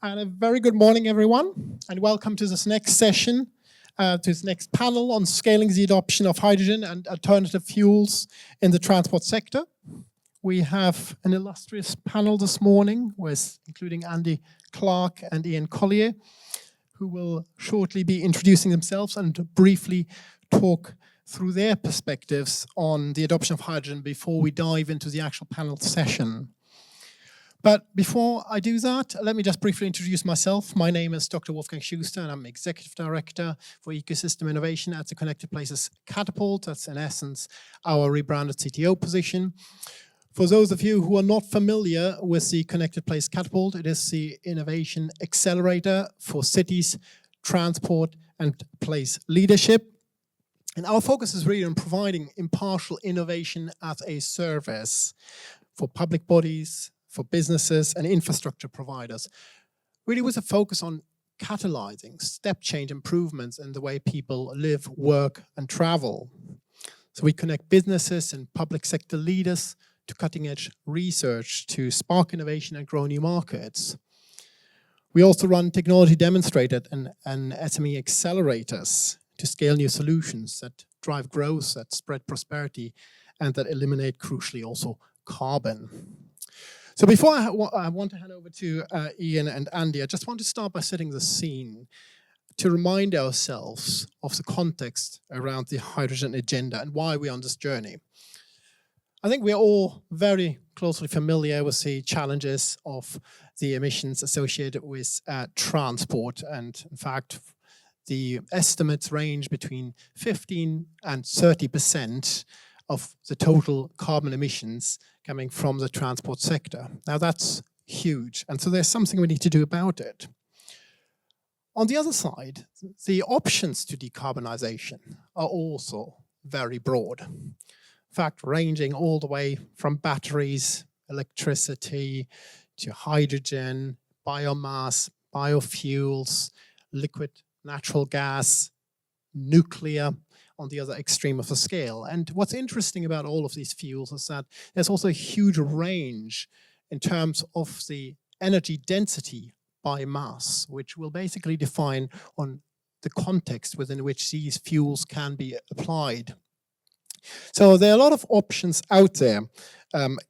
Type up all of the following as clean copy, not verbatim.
And a very good morning, everyone, and welcome to this next session, to this next panel on scaling the adoption of hydrogen and alternative fuels in the transport sector. We have an illustrious panel this morning, including Andy Clark and Ian Collier, who will shortly be introducing themselves and briefly talk through their perspectives on the adoption of hydrogen before we dive into the actual panel session. But before I do that, let me just briefly introduce myself. My name is Dr. Wolfgang Schuster, and I'm Executive Director for Ecosystem Innovation at the Connected Places Catapult. That's in essence our rebranded CTO position. For those of you who are not familiar with the Connected Place Catapult, it is the innovation accelerator for cities, transport, and place leadership. And our focus is really on providing impartial innovation as a service for public bodies, for businesses and infrastructure providers, really with a focus on catalyzing step change improvements in the way people live, work, and travel. So we connect businesses and public sector leaders to cutting-edge research to spark innovation and grow new markets. We also run technology demonstrated and SME accelerators to scale new solutions that drive growth, that spread prosperity, and that eliminate, crucially, also carbon. So before I want to hand over to Ian and Andy, I just want to start by setting the scene to remind ourselves of the context around the hydrogen agenda and why we're on this journey. I think we're all very closely familiar with the challenges of the emissions associated with transport. And in fact, the estimates range between 15 and 30% of the total carbon emissions coming from the transport sector. Now that's huge, and so there's something we need to do about it. On the other side, the options to decarbonization are also very broad. In fact, ranging all the way from batteries, electricity, to hydrogen, biomass, biofuels, liquid natural gas, nuclear, on the other extreme of the scale. And what's interesting about all of these fuels is that there's also a huge range in terms of the energy density by mass, which will basically define on the context within which these fuels can be applied. So there are a lot of options out there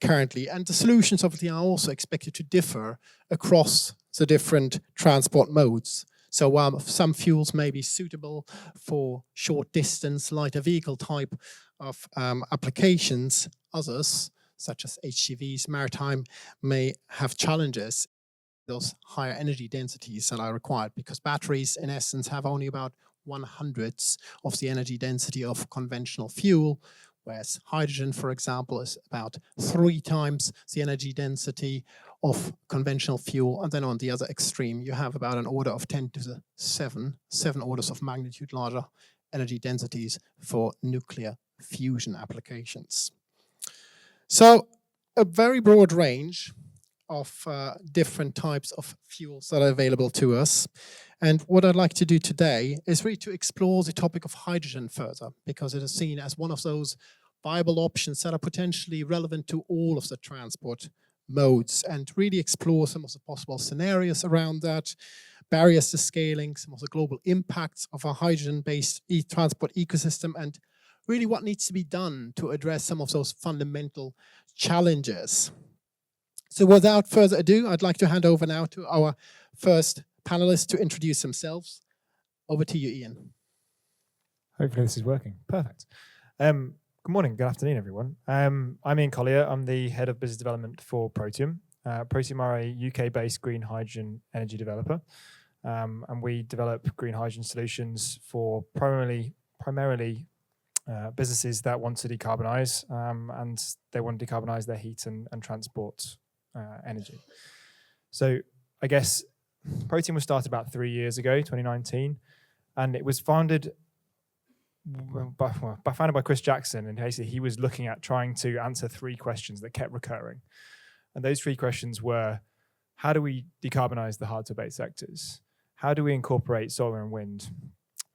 currently, and the solutions obviously are also expected to differ across the different transport modes. So some fuels may be suitable for short distance, lighter vehicle type of applications. Others, such as HGVs, maritime, may have challenges, those higher energy densities that are required, because batteries, in essence, have only about 1/100th of the energy density of conventional fuel, whereas hydrogen, for example, is about 3 times the energy density of conventional fuel. And then on the other extreme, you have about an order of 10 to the 7 orders of magnitude larger energy densities for nuclear fusion applications. So a very broad range of different types of fuels that are available to us. And what I'd like to do today is really to explore the topic of hydrogen further, because it is seen as one of those viable options that are potentially relevant to all of the transport modes, and really explore some of the possible scenarios around that, barriers to scaling, some of the global impacts of a hydrogen-based transport ecosystem, and really what needs to be done to address some of those fundamental challenges. So without further ado, I'd like to hand over now to our first panelists to introduce themselves. Over to you, Ian. Hopefully this is working. Perfect. Good morning, good afternoon, everyone. I'm Ian Collier. I'm the Head of Business Development for Protium. Protium are a UK-based green hydrogen energy developer, and we develop green hydrogen solutions for primarily businesses that want to decarbonize, and they want to decarbonize their heat and transport energy. So I guess Protium was started about 3 years ago, 2019, and it was founded by Chris Jackson, and basically he was looking at trying to answer 3 questions that kept recurring. And those 3 questions were, how do we decarbonize the hard-to-abate sectors? How do we incorporate solar and wind?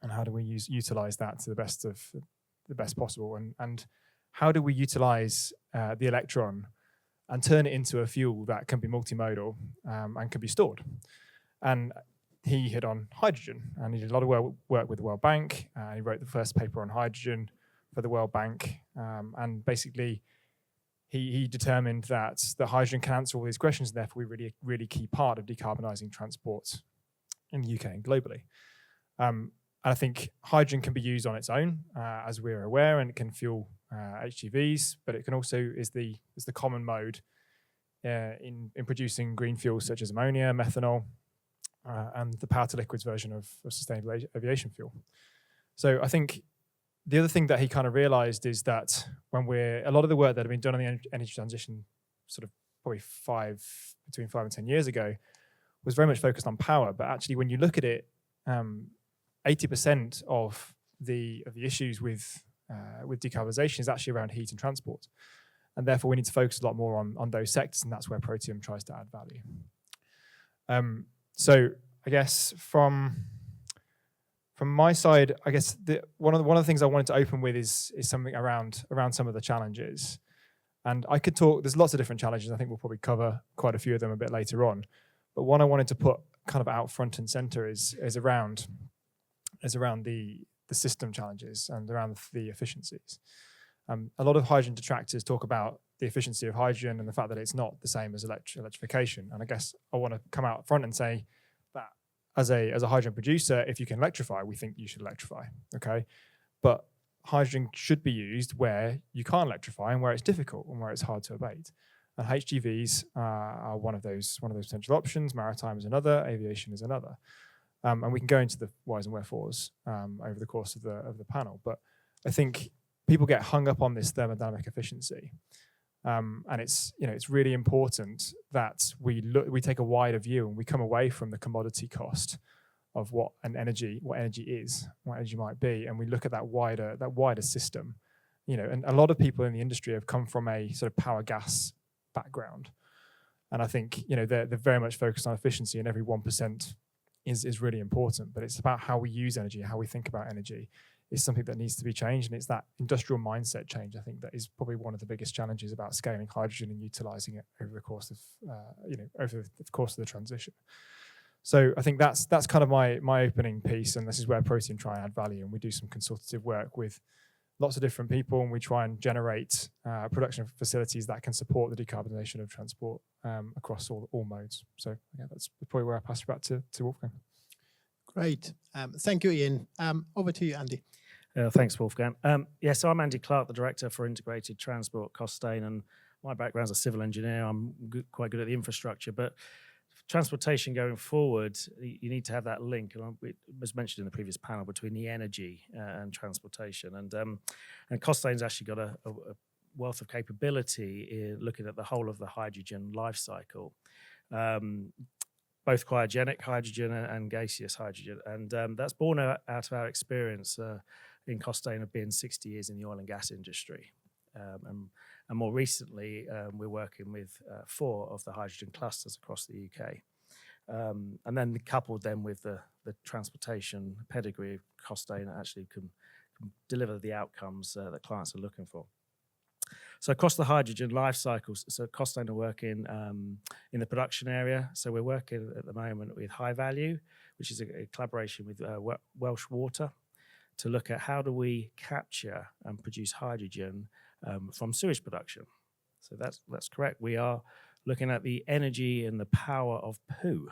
And how do we utilize that to the best possible? And how do we utilize the electron and turn it into a fuel that can be multimodal and can be stored? And he hit on hydrogen, and he did a lot of work with the World Bank. He wrote the first paper on hydrogen for the World Bank, and basically he determined that the hydrogen can answer all these questions, and therefore be really key part of decarbonising transport in the UK and globally. And I think hydrogen can be used on its own, as we're aware, and it can fuel HGVs, but it can also is the common mode in producing green fuels such as ammonia, methanol, and the power to liquids version of sustainable aviation fuel. So I think the other thing that he kind of realized is that a lot of the work that had been done on the energy transition sort of probably between 5 and 10 years ago was very much focused on power. But actually, when you look at it, 80% of the issues with decarbonisation is actually around heat and transport. And therefore, we need to focus a lot more on those sectors, and that's where Protium tries to add value. So I guess from my side, I guess one of the things I wanted to open with is something around some of the challenges. And I could talk, there's lots of different challenges. I think we'll probably cover quite a few of them a bit later on. But one I wanted to put kind of out front and center is around the system challenges and around the efficiencies. A lot of hydrogen detractors talk about the efficiency of hydrogen and the fact that it's not the same as electrification. And I guess I want to come out front and say that as a hydrogen producer, if you can electrify, we think you should electrify, okay? But hydrogen should be used where you can't electrify and where it's difficult and where it's hard to abate. And HGVs are one of those potential options. Maritime is another. Aviation is another. And we can go into the whys and wherefores over the course of the panel. But I think people get hung up on this thermodynamic efficiency, and it's really important that we take a wider view and we come away from the commodity cost of what energy is, what energy might be, and we look at that wider system. And a lot of people in the industry have come from a sort of power gas background, and I think they're very much focused on efficiency, and every 1% is really important. But it's about how we use energy, how we think about energy is something that needs to be changed, and it's that industrial mindset change, I think, that is probably one of the biggest challenges about scaling hydrogen and utilizing it over the course of the transition. So I think that's kind of my opening piece, and this is where Protium try and add value, and we do some consultative work with lots of different people, and we try and generate production facilities that can support the decarbonisation of transport across all modes. So yeah, that's probably where I pass it back to Wolfgang. Great. Thank you, Ian. Over to you, Andy. Thanks, Wolfgang. So I'm Andy Clark, the Director for Integrated Transport at Costain, and my background's a civil engineer. I'm quite good at the infrastructure, but transportation going forward, you need to have that link, and it was mentioned in the previous panel, between the energy and transportation. And Costain's actually got a wealth of capability in looking at the whole of the hydrogen life cycle. Both cryogenic hydrogen and gaseous hydrogen. And that's born out of our experience in Costain of being 60 years in the oil and gas industry. And more recently, we're working with 4 of the hydrogen clusters across the UK. And then coupled then with the transportation pedigree of Costain actually can deliver the outcomes that clients are looking for. So across the hydrogen life cycles, so Costain are working in the production area. So we're working at the moment with High Value, which is a collaboration with Welsh Water, to look at how do we capture and produce hydrogen from sewage production. So that's correct. We are looking at the energy and the power of poo.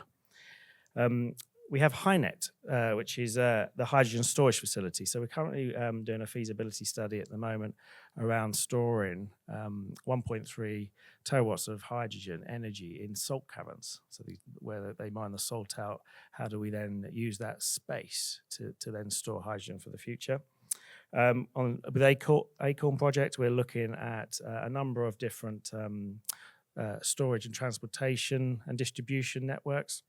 We have HyNet, which is the hydrogen storage facility. So we're currently doing a feasibility study at the moment around storing 1.3 terawatts of hydrogen energy in salt caverns. So where they mine the salt out, how do we then use that space to then store hydrogen for the future? With Acorn project, we're looking at a number of different storage and transportation and distribution networks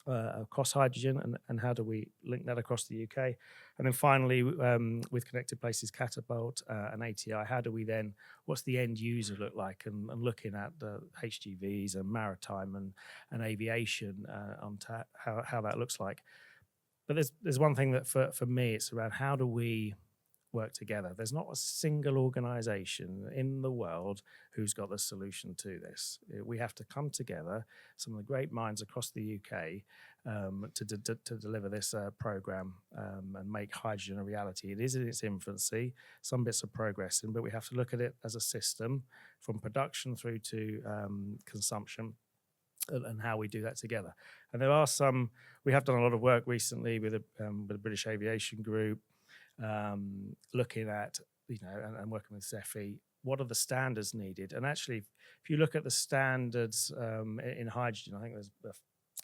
across hydrogen, and how do we link that across the UK? And then finally, with Connected Places Catapult and ATI, how do we then, what's the end user look like? And looking at the HGVs and maritime and aviation on how that looks like. But there's one thing that for me, it's around how do we work together. There's not a single organization in the world who's got the solution to this. We have to come together, some of the great minds across the UK, to deliver this program and make hydrogen a reality. It is in its infancy. Some bits are progressing, but we have to look at it as a system from production through to consumption, and how we do that together. And there are some, we have done a lot of work recently with the British Aviation Group, looking at, and working with CEFI, what are the standards needed? And actually, if you look at the standards in hydrogen, I think there's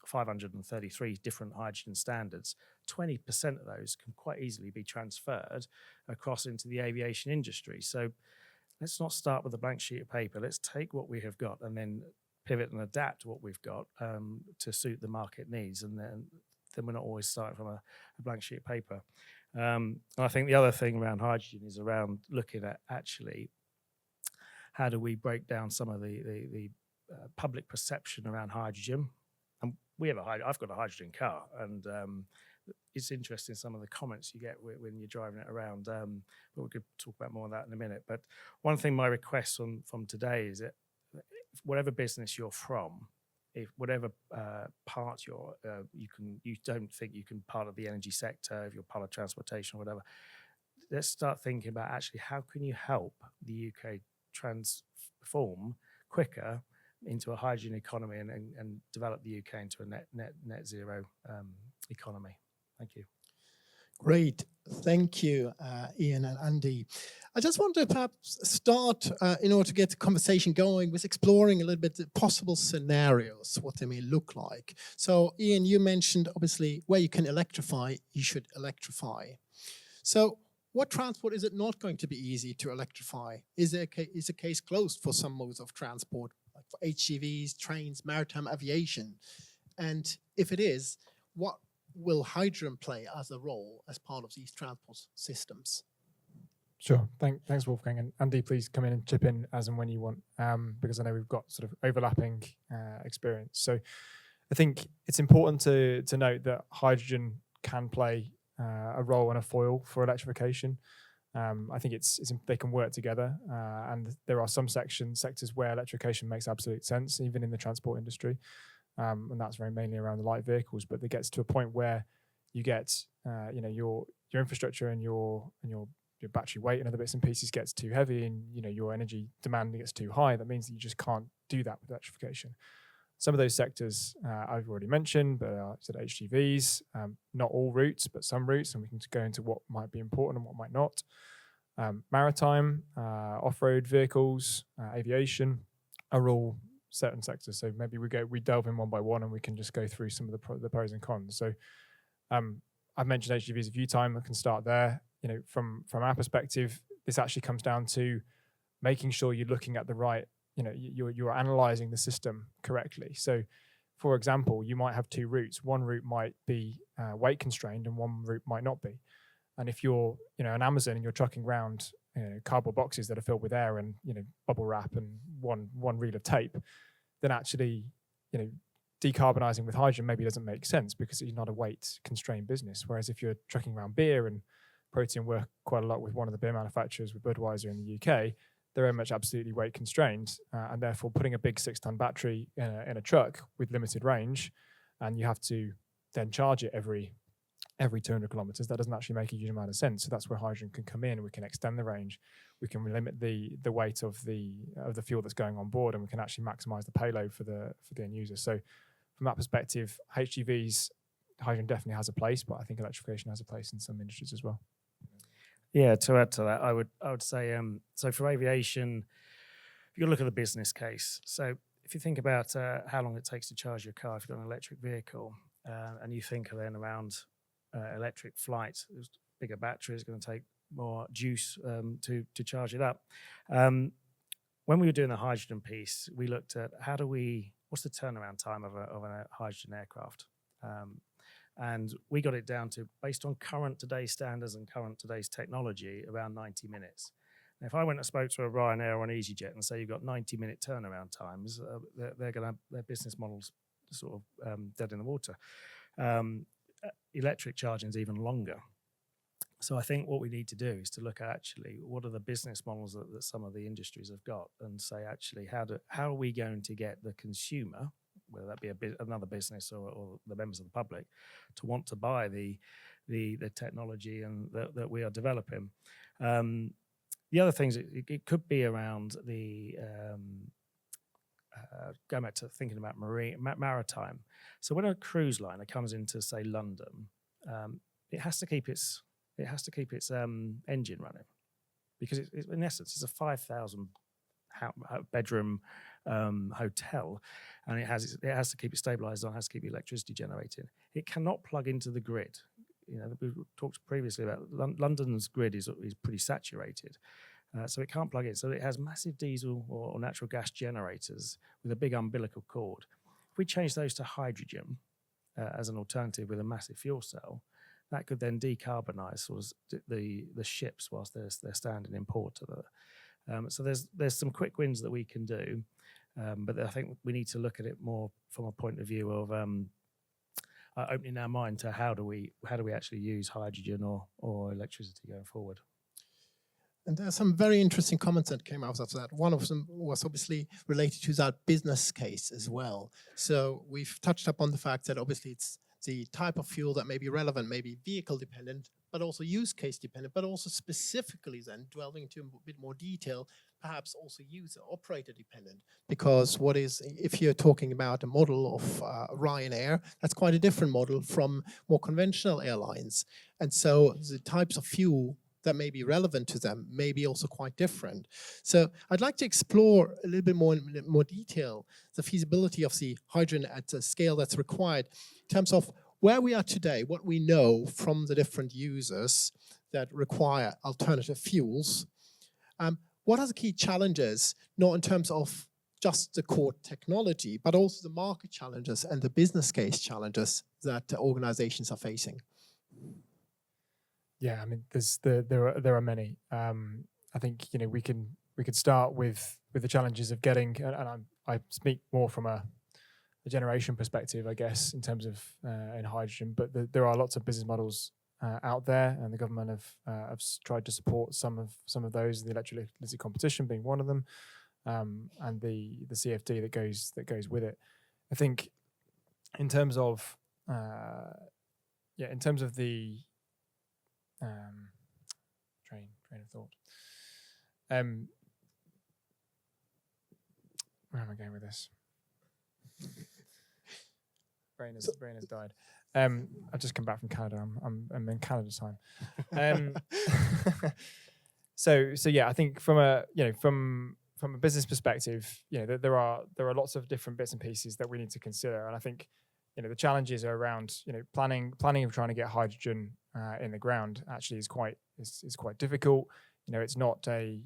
533 different hydrogen standards. 20% of those can quite easily be transferred across into the aviation industry. So let's not start with a blank sheet of paper. Let's take what we have got and then pivot and adapt what we've got to suit the market needs. And then we're not always starting from a blank sheet of paper. And I think the other thing around hydrogen is around looking at actually how do we break down some of the public perception around hydrogen. And I've got a hydrogen car, and it's interesting some of the comments you get when you're driving it around. But we could talk about more of that in a minute. But one thing my request from today is that whatever business you're from, if whatever part you don't think you can part of the energy sector, if you're part of transportation or whatever, let's start thinking about actually how can you help the UK transform quicker into a hydrogen economy and develop the UK into a net zero economy. Thank you. Great. Thank you, Ian and Andy. I just want to perhaps start, in order to get the conversation going, with exploring a little bit the possible scenarios, what they may look like. So, Ian, you mentioned, obviously, where you can electrify, you should electrify. So, what transport is it not going to be easy to electrify? Is a case closed for some modes of transport, like for HGVs, trains, maritime aviation? And if it is, what will hydrogen play as a role as part of these transport systems? Sure. Thanks, Wolfgang. And Andy, please come in and chip in as and when you want, because I know we've got sort of overlapping experience. So I think it's important to note that hydrogen can play a role and a foil for electrification. I think they can work together, and there are some sectors where electrification makes absolute sense, even in the transport industry. And that's very mainly around the light vehicles, but it gets to a point where you get, your infrastructure and your battery weight and other bits and pieces gets too heavy, and your energy demand gets too high. That means that you just can't do that with electrification. Some of those sectors I've already mentioned, but HGVs, not all routes, but some routes, and we can go into what might be important and what might not. Maritime, off-road vehicles, aviation are all certain sectors. So maybe we delve in one by one, and we can just go through some of the pros and cons. So I've mentioned HGVs a few times. I can start there. From our perspective, this actually comes down to making sure you're looking at the right, you're analyzing the system correctly. So, for example, you might have two routes. One route might be weight constrained, and one route might not be. And if you're, an Amazon and you're trucking around cardboard boxes that are filled with air and bubble wrap and one reel of tape, then actually decarbonizing with hydrogen maybe doesn't make sense because you're not a weight constrained business. Whereas if you're trucking around beer, and Protein work quite a lot with one of the beer manufacturers, with Budweiser in the UK, they're very much absolutely weight constrained, and therefore putting a big 6-ton battery in a truck with limited range, and you have to then charge it every 200 kilometers, that doesn't actually make a huge amount of sense. So that's where hydrogen can come in, and we can extend the range, we can limit the weight of the fuel that's going on board, and we can actually maximize the payload for the end user. So from that perspective, HGVs, hydrogen definitely has a place, but I think electrification has a place in some industries as well. Yeah, to add to that, I would say, so for aviation, if you look at the business case, so if you think about how long it takes to charge your car if you've got an electric vehicle, and you think then around electric flight, bigger battery is going to take more juice to charge it up. When we were doing the hydrogen piece, we looked at what's the turnaround time of a hydrogen aircraft? And we got it down to, based on today's standards and today's technology, around 90 minutes. Now, if I went and spoke to a Ryanair or an EasyJet and say you've got 90-minute turnaround times, they're going to have their business models sort of dead in the water. Electric charging is even longer. So I think what we need to do is to look at actually what are the business models that some of the industries have got, and say actually how are we going to get the consumer, whether that be another business or the members of the public, to want to buy the technology and that we are developing. The other things, it could be around the going back to thinking about maritime. So when a cruise liner comes into, say, London, it has to keep its engine running, because in essence it's a 5,000 bedroom hotel, and it has to keep it stabilized on, has to keep the electricity generating. It cannot plug into the grid. We talked previously about London's grid is pretty saturated, so it can't plug in. So it has massive diesel or natural gas generators with a big umbilical cord. If we change those to hydrogen as an alternative with a massive fuel cell, that could then decarbonise sort of the ships whilst they're standing in port. So there's some quick wins that we can do, but I think we need to look at it more from a point of view of opening our mind to how do we actually use hydrogen or electricity going forward. And there are some very interesting comments that came out of that. One of them was obviously related to that business case as well. So we've touched upon the fact that obviously it's the type of fuel that may be relevant, maybe vehicle dependent, but also use case dependent, but also specifically then delving into a bit more detail, perhaps also user operator dependent. Because if you're talking about a model of Ryanair, that's quite a different model from more conventional airlines. And so the types of fuel that may be relevant to them may be also quite different. So I'd like to explore a little bit more detail the feasibility of the hydrogen at a scale that's required in terms of where we are today, what we know from the different users that require alternative fuels. What are the key challenges, not in terms of just the core technology, but also the market challenges and the business case challenges that organizations are facing? Yeah, I mean, there are many. I think we could start with the challenges of getting, and I speak more from a generation perspective, I guess, in terms of in hydrogen. But there are lots of business models out there, and the government have tried to support some of those. The electrolytic competition being one of them, and the CFD that goes with it. I think in terms of the train of thought. Where am I going with this? Brain has died. I've just come back from Canada. I'm in Canada time. So yeah, I think from a business perspective, there are lots of different bits and pieces that we need to consider, and I think the challenges are around planning of trying to get hydrogen in the ground actually is quite difficult. It's not a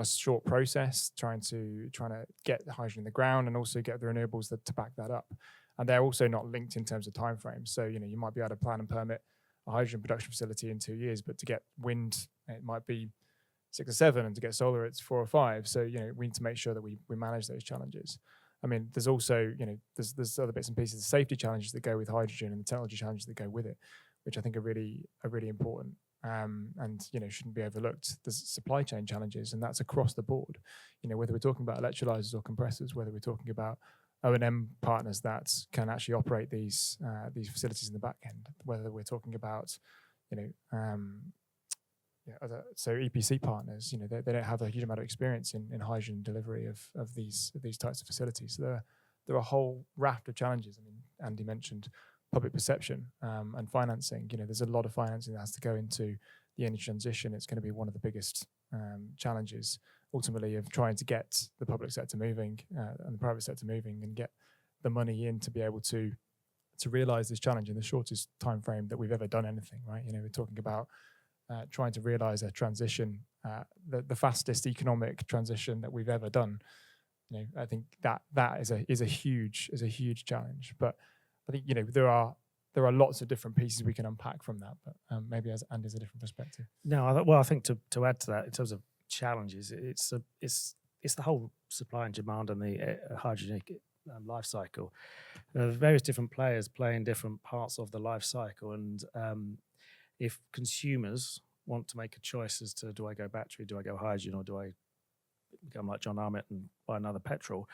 short process trying to get the hydrogen in the ground and also get the renewables to back that up. And they're also not linked in terms of timeframes. So you might be able to plan and permit a hydrogen production facility in 2 years, but to get wind it might be 6 or 7, and to get solar it's 4 or 5. So we need to make sure that we manage those challenges. I mean, there's also there's other bits and pieces, the safety challenges that go with hydrogen and the technology challenges that go with it, which I think are really important. And shouldn't be overlooked. There's supply chain challenges, and that's across the board. Whether we're talking about electrolyzers or compressors, whether we're talking about O&M partners that can actually operate these facilities in the back end, whether we're talking about so EPC partners, they don't have a huge amount of experience in hydrogen delivery of these types of facilities. So there are a whole raft of challenges. I mean, Andy mentioned public perception and financing. There's a lot of financing that has to go into the energy transition. It's going to be one of the biggest challenges, ultimately, of trying to get the public sector moving and the private sector moving and get the money in to be able to realise this challenge in the shortest time frame that we've ever done anything. Right? We're talking about trying to realise a transition, the fastest economic transition that we've ever done. I think that is a huge challenge, but I think there are lots of different pieces we can unpack from that, but maybe as Andy's a different perspective. No, I think to add to that in terms of challenges, it's the whole supply and demand and the hydrogen life cycle. There are various different players playing different parts of the life cycle, and if consumers want to make a choice as to do I go battery, do I go hydrogen, or do I become like John Armitt and buy another petrol,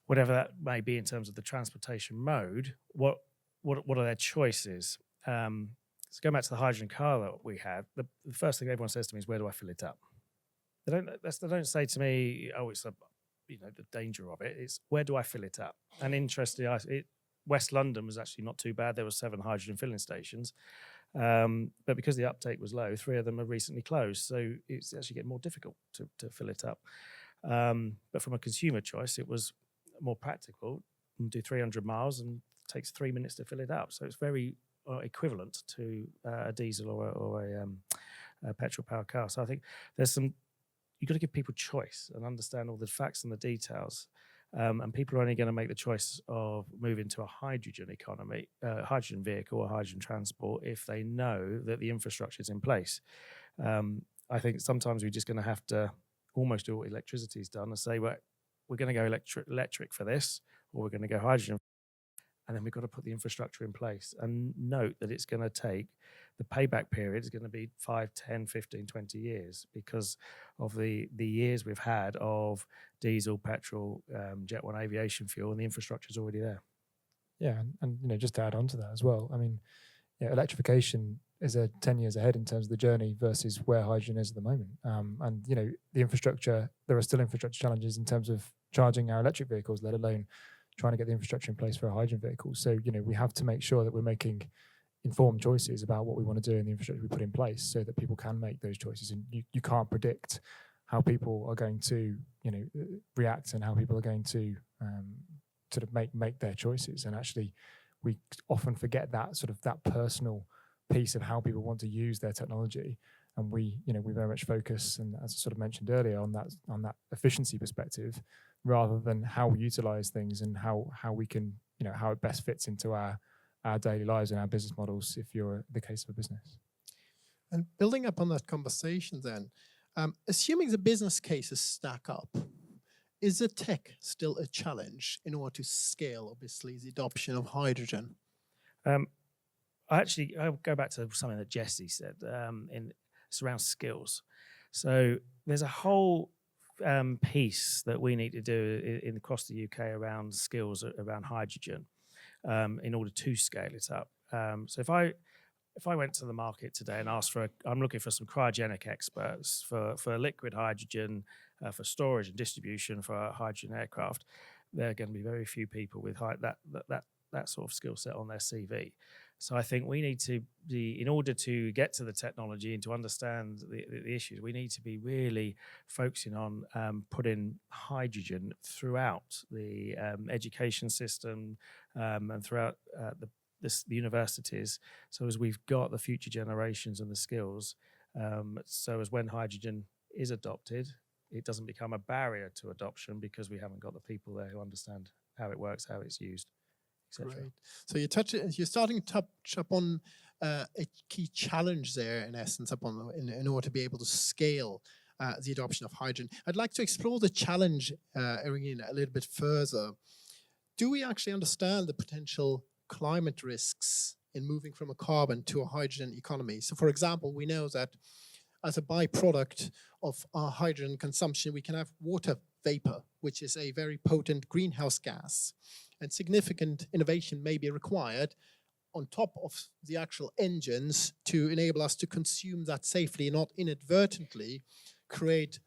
whatever that may be in terms of the transportation mode, what are their choices? So going back to the hydrogen car that we had, the first thing everyone says to me is, where do I fill it up? They don't say to me, oh, it's the danger of it. It's, where do I fill it up? And interestingly, West London was actually not too bad. There were 7 hydrogen filling stations. But because the uptake was low, 3 of them have recently closed. So it's actually getting more difficult to fill it up. But from a consumer choice, it was more practical. You do 300 miles and it takes 3 minutes to fill it up. So it's very equivalent to a diesel or a petrol-powered car. So I think you've got to give people choice and understand all the facts and the details. And people are only going to make the choice of moving to a hydrogen economy, hydrogen vehicle or hydrogen transport if they know that the infrastructure is in place. I think sometimes we're just going to have to almost do what electricity's done and say, well, we're going to go electric for this, or we're going to go hydrogen. And then we've got to put the infrastructure in place and note that it's going to take, the payback period is going to be 5, 10, 15, 20 years because of the years we've had of diesel, petrol, Jet 1 aviation fuel, and the infrastructure is already there. Yeah, and just to add on to that as well, I mean, electrification is 10 years ahead in terms of the journey versus where hydrogen is at the moment. And the infrastructure, there are still infrastructure challenges in terms of charging our electric vehicles, let alone trying to get the infrastructure in place for a hydrogen vehicle. So, we have to make sure that we're making informed choices about what we want to do and the infrastructure we put in place so that people can make those choices. And you can't predict how people are going to, react and how people are going to sort of make their choices. And actually, we often forget that personal piece of how people want to use their technology. And we very much focus, and as I sort of mentioned earlier, on that efficiency perspective, rather than how we utilize things and how we can, how it best fits into our daily lives and our business models if you're the case of a business. And building up on that conversation then, assuming the business cases stack up, is the tech still a challenge in order to scale, obviously, the adoption of hydrogen? I'll go back to something that Jesse said, it's around skills. So there's a whole piece that we need to do across the UK around skills around hydrogen in order to scale it up. So if I went to the market today and asked I'm looking for some cryogenic experts for liquid hydrogen, for storage and distribution for hydrogen aircraft, there are going to be very few people with that sort of skill set on their CV. So I think we need to be, in order to get to the technology and to understand the issues, we need to be really focusing on putting hydrogen throughout the education system and throughout the universities. So as we've got the future generations and the skills, so as when hydrogen is adopted, it doesn't become a barrier to adoption because we haven't got the people there who understand how it works, how it's used. Great. So you're starting to touch upon a key challenge there, in essence, in order to be able to scale the adoption of hydrogen. I'd like to explore the challenge arena a little bit further. Do we actually understand the potential climate risks in moving from a carbon to a hydrogen economy? So, for example, we know that as a byproduct of our hydrogen consumption, we can have water vapor, which is a very potent greenhouse gas. And significant innovation may be required on top of the actual engines to enable us to consume that safely and not inadvertently create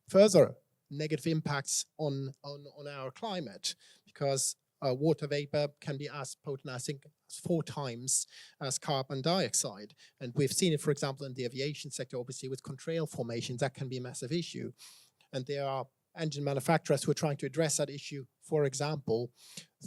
further negative impacts on our climate, because water vapor can be as potent, I think, 4 times as carbon dioxide. And we've seen it, for example, in the aviation sector, obviously with contrail formations, that can be a massive issue. And there are engine manufacturers who are trying to address that issue, for example,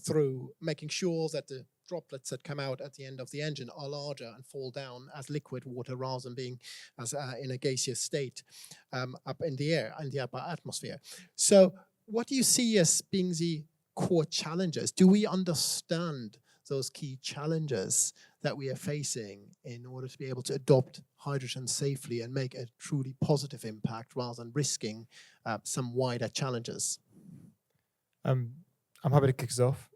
through making sure that the droplets that come out at the end of the engine are larger and fall down as liquid water rather than being as in a gaseous state up in the air, in the upper atmosphere. So what do you see as being the core challenges? Do we understand those key challenges that we are facing in order to be able to adopt hydrogen safely and make a truly positive impact rather than risking some wider challenges? I'm happy to kick us off.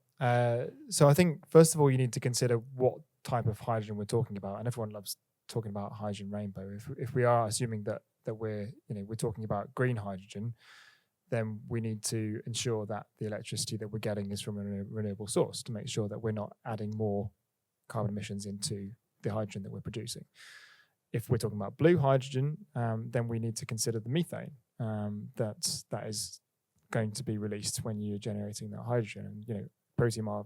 So I think, first of all, you need to consider what type of hydrogen we're talking about. And everyone loves talking about hydrogen rainbow, if we are assuming that we're talking about green hydrogen, then we need to ensure that the electricity that we're getting is from a renewable source to make sure that we're not adding more carbon emissions into the hydrogen that we're producing. If we're talking about blue hydrogen, then we need to consider the methane that is going to be released when you're generating that hydrogen. And Protium are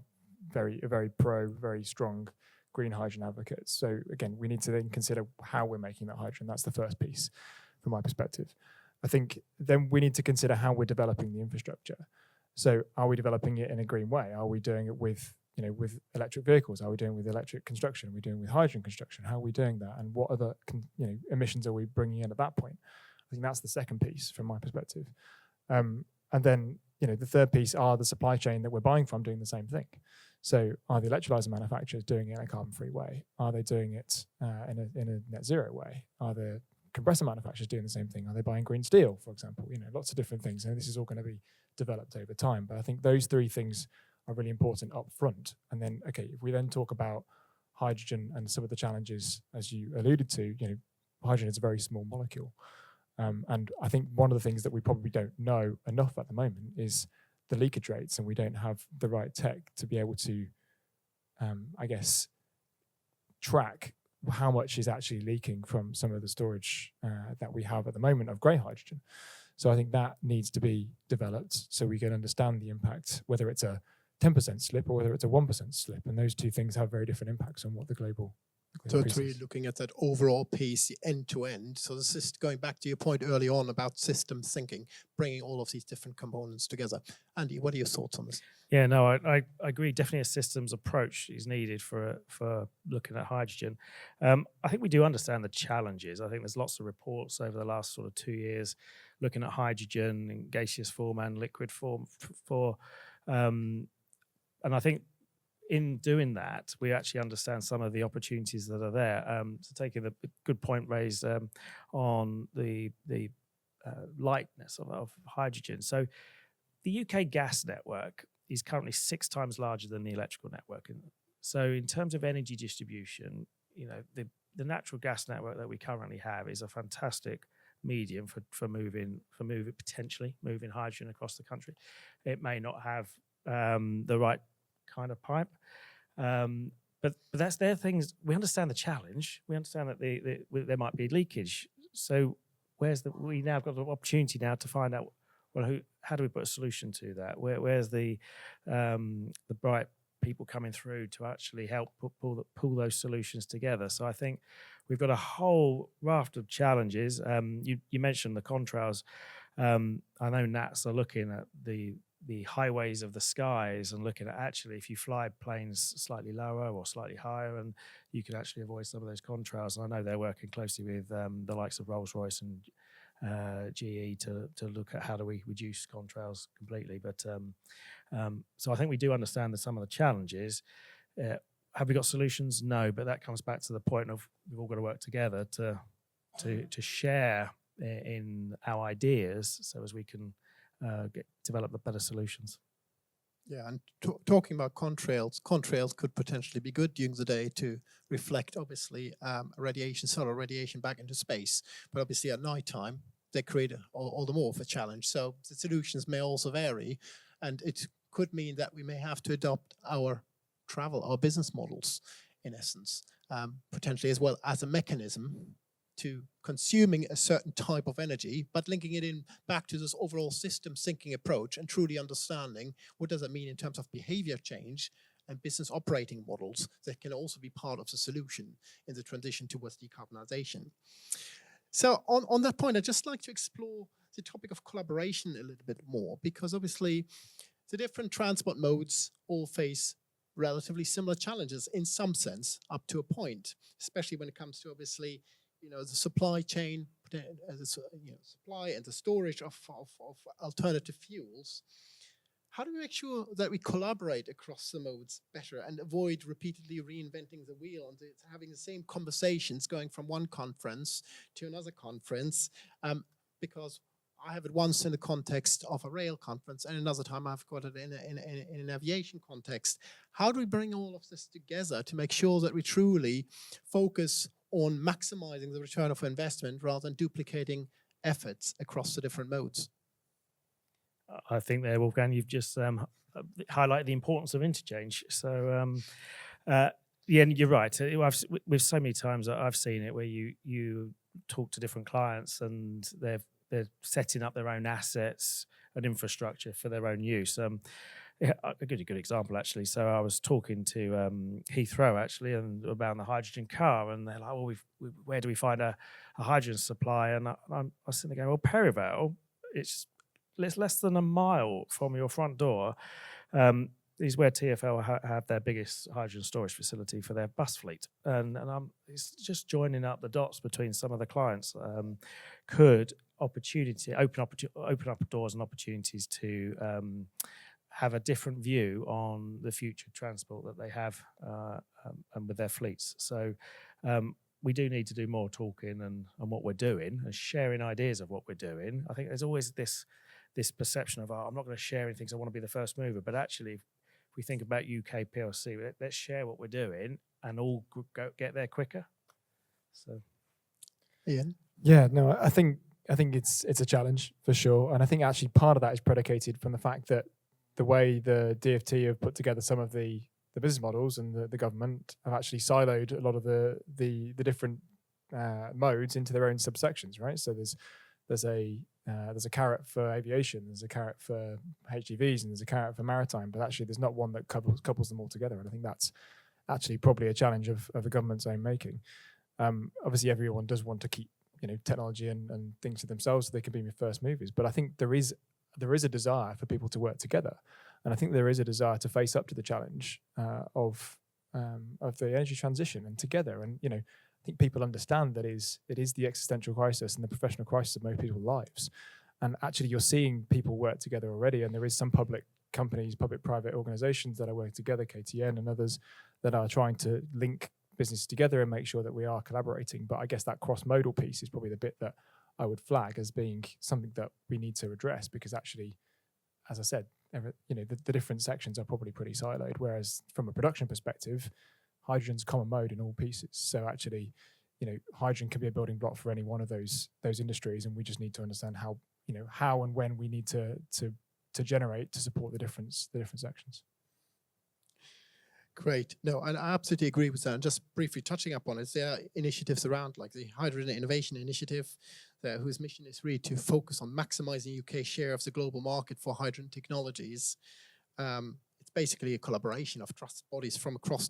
very strong green hydrogen advocates. So again, we need to then consider how we're making that hydrogen. That's the first piece from my perspective. I think then we need to consider how we're developing the infrastructure. So are we developing it in a green way? Are we doing it with electric vehicles? Are we doing it with electric construction? Are we doing it with hydrogen construction? How are we doing that? And what other emissions are we bringing in at that point? I think that's the second piece from my perspective. And then the third piece are the supply chain that we're buying from doing the same thing. So are the electrolyzer manufacturers doing it in a carbon-free way? Are they doing it in a net zero way? Are the compressor manufacturers doing the same thing? Are they buying green steel, for example? Lots of different things. And this is all going to be developed over time. But I think those three things are really important up front. And then, okay, if we then talk about hydrogen and some of the challenges, as you alluded to, hydrogen is a very small molecule. And I think one of the things that we probably don't know enough at the moment is the leakage rates, and we don't have the right tech to be able to, track how much is actually leaking from some of the storage that we have at the moment of grey hydrogen. So I think that needs to be developed so we can understand the impact, whether it's a 10% slip or whether it's a 1% slip. And those two things have very different impacts on what the global So it's really looking at that overall piece, end to end. So this is going back to your point early on about system thinking, bringing all of these different components together. Andy, what are your thoughts on this? Yeah, no, I agree. Definitely a systems approach is needed for looking at hydrogen. I think we do understand the challenges. I think there's lots of reports over the last sort of 2 years looking at hydrogen in gaseous form and liquid form and I think in doing that, we actually understand some of the opportunities that are there. So taking the good point raised on the lightness of hydrogen. So the UK gas network is currently 6 times larger than the electrical network. So in terms of energy distribution, the natural gas network that we currently have is a fantastic medium for moving potentially moving hydrogen across the country. It may not have the right kind of pipe, but that's their things. We understand the challenge. We understand that there might be leakage. So we now got the opportunity now to find out how do we put a solution to that? Where's the bright people coming through to actually help pull those solutions together? So I think we've got a whole raft of challenges. You mentioned the contrails. I know NATS are looking at the highways of the skies and looking at actually if you fly planes slightly lower or slightly higher, and you can actually avoid some of those contrails. And I know they're working closely with the likes of Rolls-Royce and GE to look at how do we reduce contrails completely. But so I think we do understand some of the challenges. Have we got solutions? No, but that comes back to the point of we've all got to work together to share in our ideas so as we can develop the better solutions. Yeah, and talking about contrails could potentially be good during the day to reflect, obviously, solar radiation back into space. But obviously at nighttime, they create all the more of a challenge. So the solutions may also vary, and it could mean that we may have to adopt our business models, in essence, potentially as well as a mechanism to consuming a certain type of energy, but linking it in back to this overall system thinking approach and truly understanding what does it mean in terms of behavior change and business operating models that can also be part of the solution in the transition towards decarbonization. So on that point, I'd just like to explore the topic of collaboration a little bit more, because obviously the different transport modes all face relatively similar challenges in some sense up to a point, especially when it comes to obviously the supply chain, supply and the storage of alternative fuels. How do we make sure that we collaborate across the modes better and avoid repeatedly reinventing the wheel and having the same conversations going from one conference to another conference? Because I have it once in the context of a rail conference, and another time I've got it in an aviation context. How do we bring all of this together to make sure that we truly focus on maximizing the return of investment rather than duplicating efforts across the different modes? I think there, Wolfgang, you've just highlighted the importance of interchange. So, yeah, and you're right. With so many times I've seen it where you talk to different clients and they're setting up their own assets and infrastructure for their own use. Yeah, I'll give you a good example, actually. So I was talking to Heathrow, actually, and about the hydrogen car, and they're like, well, where do we find a hydrogen supply? And I was sitting there going, well, Perivale, it's less than a mile from your front door. Is where TfL have their biggest hydrogen storage facility for their bus fleet, and it's just joining up the dots between some of the clients could open up doors and opportunities to have a different view on the future transport that they have and with their fleets. So we do need to do more talking and what we're doing and sharing ideas of what we're doing. I think there's always this perception of, I'm not going to share anything because I want to be the first mover, but actually, if we think about UK PLC, let's share what we're doing and all get there quicker. So, Ian? Yeah, no, I think it's a challenge for sure, and I think actually part of that is predicated from the fact that the way the DfT have put together some of the business models and the government have actually siloed a lot of the different modes into their own subsections, right? So there's a carrot for aviation, there's a carrot for HGVs, and there's a carrot for maritime, but actually there's not one that couples them all together. And I think that's actually probably a challenge of the government's own making. Obviously, everyone does want to keep technology and things to themselves so they can be first movers. But I think there is a desire for people to work together, and I think there is a desire to face up to the challenge of the energy transition and together. And I think people understand that it is the existential crisis and the professional crisis of most people's lives. And actually, you're seeing people work together already, and there is some public companies, public-private organizations that are working together, KTN and others, that are trying to link business together and make sure that we are collaborating. But I guess that cross-modal piece is probably the bit that I would flag as being something that we need to address, because actually, as I said, the different sections are probably pretty siloed, whereas from a production perspective, hydrogen's a common mode in all pieces. So actually, hydrogen can be a building block for any one of those industries, and we just need to understand how and when we need to generate to support the different sections. Great. No, and I absolutely agree with that. And just briefly touching up on it, there are initiatives around like the Hydrogen Innovation Initiative, whose mission is really to focus on maximizing UK share of the global market for hydrogen technologies. It's basically a collaboration of trusted bodies from across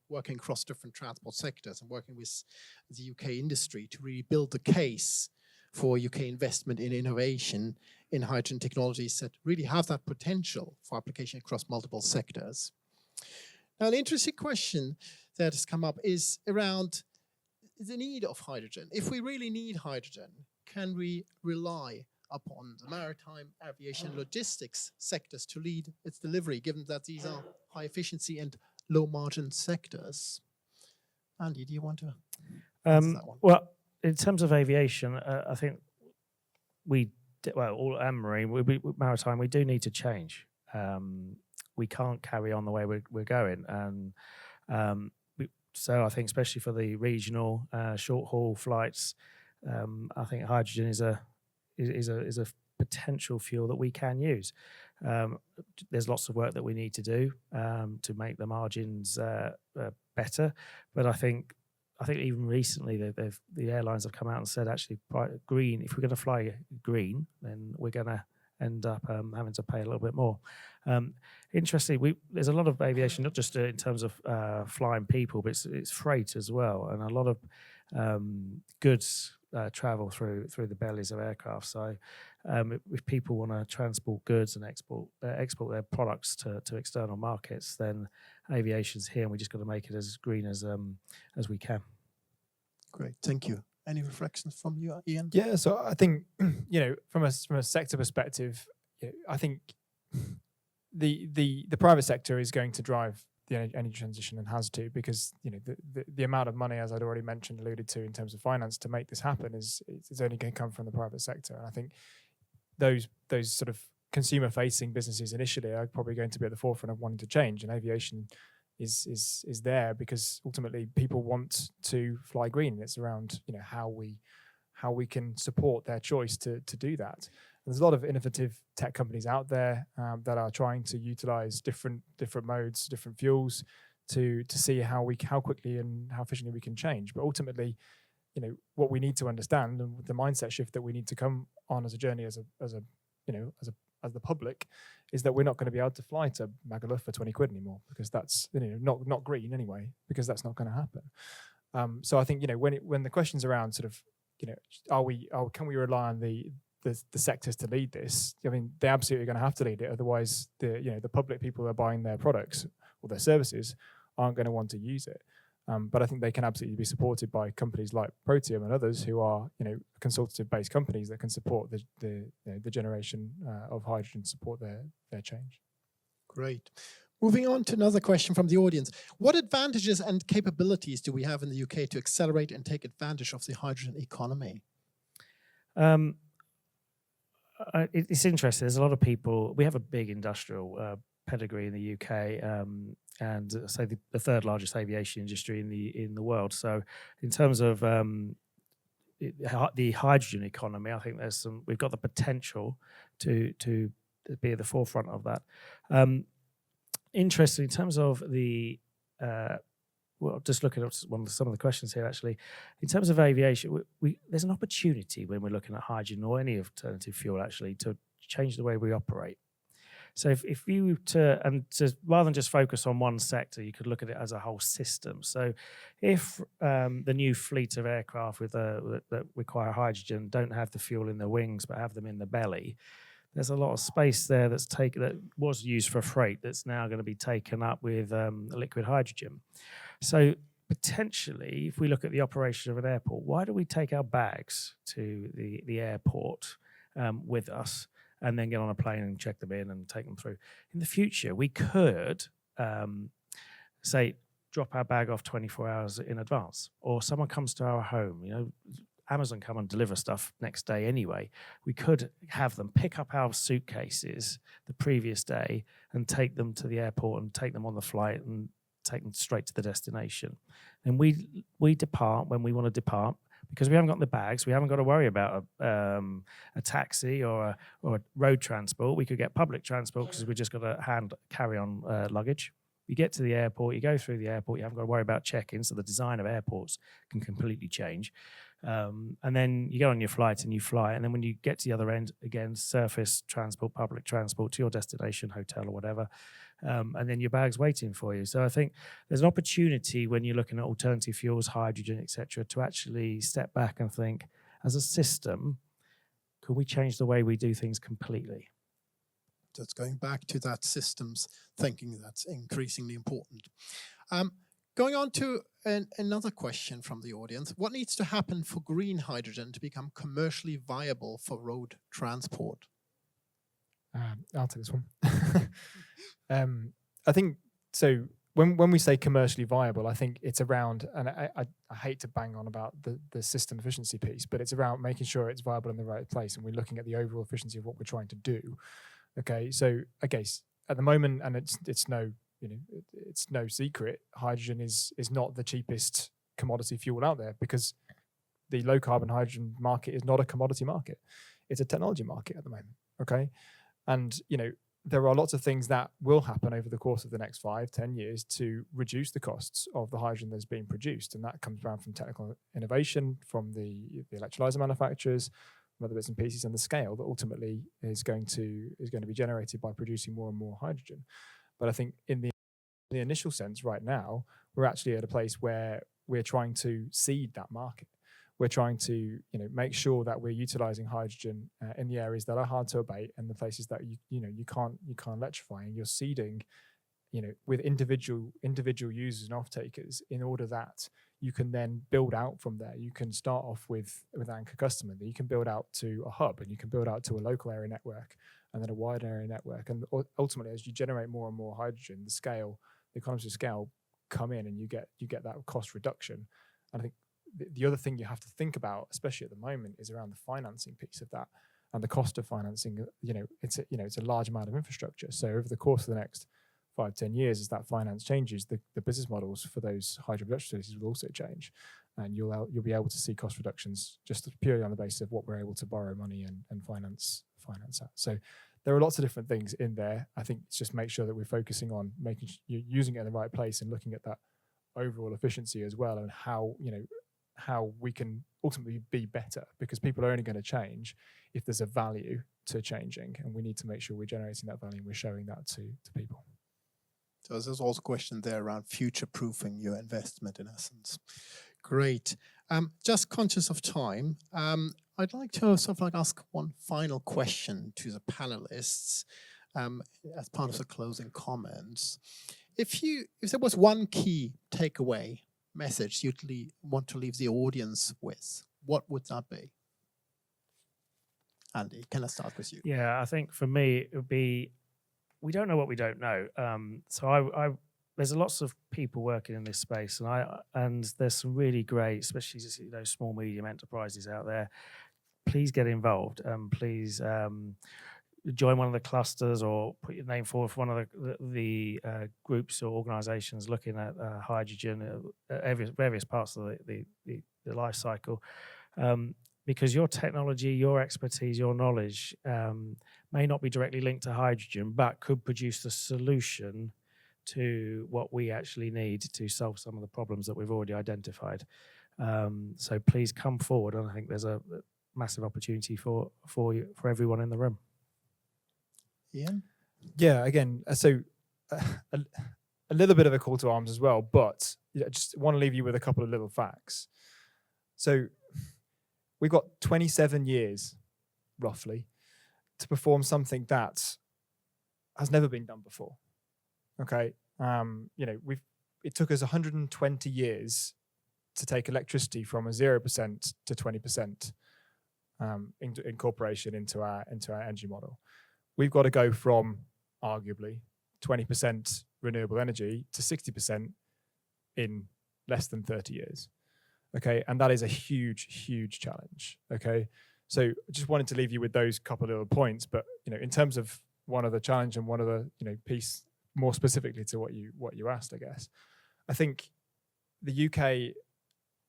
working across different transport sectors and working with the UK industry to really build the case for UK investment in innovation in hydrogen technologies that really have that potential for application across multiple sectors. Now, an interesting question that has come up is around the need of hydrogen. If we really need hydrogen, can we rely upon the maritime, aviation, logistics sectors to lead its delivery, given that these are high efficiency and low margin sectors? Andy, do you want to answer that one? Well, in terms of aviation, I think all marine, maritime, we do need to change. We can't carry on the way we're going, and so I think, especially for the regional short haul flights, I think hydrogen is a potential fuel that we can use. There's lots of work that we need to do to make the margins better, but I think even recently the airlines have come out and said, actually, green. If we're going to fly green, then we're going to end up having to pay a little bit more. Interestingly, there's a lot of aviation, not just in terms of flying people, but it's freight as well, and a lot of goods travel through the bellies of aircraft. So if people want to transport goods and export their products to external markets, then aviation's here, and we just got to make it as green as we can. Great, thank you. Any reflections from you, Ian? Yeah, so I think from a sector perspective, I think the private sector is going to drive the energy transition and has to, because the amount of money, as I'd already mentioned, alluded to in terms of finance to make this happen is only going to come from the private sector. And I think those sort of consumer facing businesses initially are probably going to be at the forefront of wanting to change, and aviation is there because ultimately people want to fly green. It's around how we can support their choice to do that. And there's a lot of innovative tech companies out there that are trying to utilize different modes, different fuels to see how quickly and how efficiently we can change. But ultimately, what we need to understand, and the mindset shift that we need to come on as a journey as the public, is that we're not going to be able to fly to Magaluf for 20 quid anymore, because that's not green anyway, because that's not going to happen. So I think when the questions around sort of can we rely on the sectors to lead this? I mean, they're absolutely going to have to lead it. Otherwise, the public people who are buying their products or their services aren't going to want to use it. But I think they can absolutely be supported by companies like Protium and others who are, consultative-based companies that can support the generation of hydrogen, support their change. Great. Moving on to another question from the audience. What advantages and capabilities do we have in the UK to accelerate and take advantage of the hydrogen economy? It's interesting. There's a lot of people. We have a big industrial pedigree in the UK, and say the third largest aviation industry in the world. So, in terms of the hydrogen economy, I think we've got the potential to be at the forefront of that. Interesting in terms of the. Just looking at some of the questions here, actually, in terms of aviation, there's an opportunity when we're looking at hydrogen or any alternative fuel, actually, to change the way we operate. So if you rather than just focus on one sector, you could look at it as a whole system. So if the new fleet of aircraft that require hydrogen don't have the fuel in the wings but have them in the belly, there's a lot of space there that was used for freight that's now going to be taken up with liquid hydrogen. So potentially, if we look at the operation of an airport, why do we take our bags to the airport with us and then get on a plane and check them in and take them through? In the future, we could say drop our bag off 24 hours in advance, or someone comes to our home. Amazon come and deliver stuff next day anyway. We could have them pick up our suitcases the previous day and take them to the airport and take them on the flight and take them straight to the destination. And we depart when we want to depart, because we haven't got the bags. We haven't got to worry about a taxi or a road transport. We could get public transport because we just got to carry on luggage. You get to the airport, you go through the airport, you haven't got to worry about check-in, so the design of airports can completely change. And then you go on your flight and you fly, and then when you get to the other end, again, surface transport, public transport to your destination, hotel or whatever, and then your bag's waiting for you. So I think there's an opportunity when you're looking at alternative fuels, hydrogen, etc., to actually step back and think, as a system, can we change the way we do things completely? So it's going back to that systems thinking that's increasingly important. Going on to another question from the audience. What needs to happen for green hydrogen to become commercially viable for road transport? I'll take this one. I think, so when we say commercially viable, I think it's around, and I hate to bang on about the system efficiency piece, but it's around making sure it's viable in the right place, and we're looking at the overall efficiency of what we're trying to do. Okay, so I guess at the moment, and it's no secret, hydrogen is not the cheapest commodity fuel out there, because the low carbon hydrogen market is not a commodity market. It's a technology market at the moment. Okay, and there are lots of things that will happen over the course of the next 5-10 years to reduce the costs of the hydrogen that's being produced, and that comes around from technical innovation, from the electrolyzer manufacturers, from other bits and pieces, and the scale that ultimately is going to be generated by producing more and more hydrogen. But I think in the initial sense, right now, we're actually at a place where we're trying to seed that market. We're trying to make sure that we're utilizing hydrogen in the areas that are hard to abate and the places that you can't electrify, and you're seeding with individual users and off takers, in order that you can then build out from there. You can start off with anchor customer, that you can build out to a hub, and you can build out to a local area network, and then a wide area network. And ultimately, as you generate more and more hydrogen, the economies of scale come in, and you get that cost reduction. And I think the other thing you have to think about, especially at the moment, is around the financing piece of that. and the cost of financing, it's a large amount of infrastructure. So over the course of the next 5-10 years, as that finance changes, the business models for those hydrogen production facilities will also change, and you'll be able to see cost reductions just purely on the basis of what we're able to borrow money and finance at. So there are lots of different things in there. I think it's just make sure that we're focusing on making you're using it in the right place and looking at that overall efficiency as well, and how we can ultimately be better, because people are only going to change if there's a value to changing, and we need to make sure we're generating that value and we're showing that to people. So there's also a question there around future-proofing your investment, in essence. Great. Just conscious of time, I'd like to ask one final question to the panelists as part of the closing comments. If there was one key takeaway message you'd want to leave the audience with, what would that be? Andy, can I start with you? Yeah, I think for me it would be, we don't know what we don't know. So there's lots of people working in this space, and there's some really great, especially small medium enterprises out there. Please get involved, and please join one of the clusters or put your name forward for one of the groups or organisations looking at hydrogen at various parts of the life cycle. Because your technology, your expertise, your knowledge may not be directly linked to hydrogen, but could produce the solution to what we actually need to solve some of the problems that we've already identified. So please come forward, and I think there's a massive opportunity for everyone in the room. Ian? Yeah, again, so a little bit of a call to arms as well, but I just want to leave you with a couple of little facts. So we've got 27 years, roughly, to perform something that has never been done before. Okay, it took us 120 years to take electricity from a 0% to 20% incorporation into our energy model. We've got to go from arguably 20% renewable energy to 60% in less than 30 years. Okay, and that is a huge, huge challenge. Okay, so I just wanted to leave you with those couple of little points. But in terms of one of the challenge and one of the piece more specifically to what you asked, I guess, I think the UK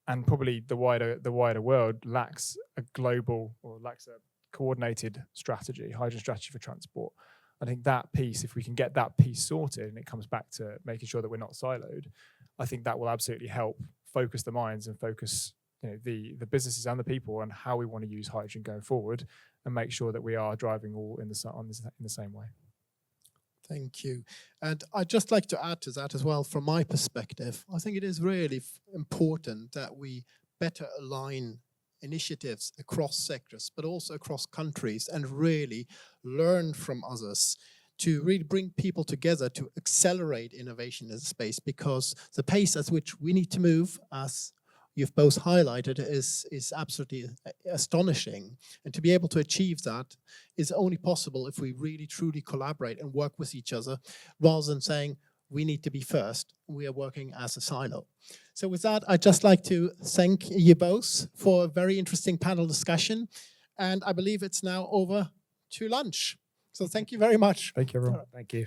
and probably the wider world lacks a global, or lacks a coordinated strategy, hydrogen strategy for transport. I think that piece, if we can get that piece sorted, and it comes back to making sure that we're not siloed, I think that will absolutely help focus the minds and focus the businesses and the people on how we want to use hydrogen going forward, and make sure that we are driving all in the same way. Thank you. And I'd just like to add to that as well, from my perspective. I think it is really important that we better align initiatives across sectors, but also across countries, and really learn from others to really bring people together to accelerate innovation in the space, because the pace at which we need to move, as you've both highlighted, is absolutely astonishing. And to be able to achieve that is only possible if we really truly collaborate and work with each other, rather than saying we need to be first. We are working as a silo. So with that, I'd just like to thank you both for a very interesting panel discussion. And I believe it's now over to lunch. So thank you very much. Thank you, everyone. Thank you.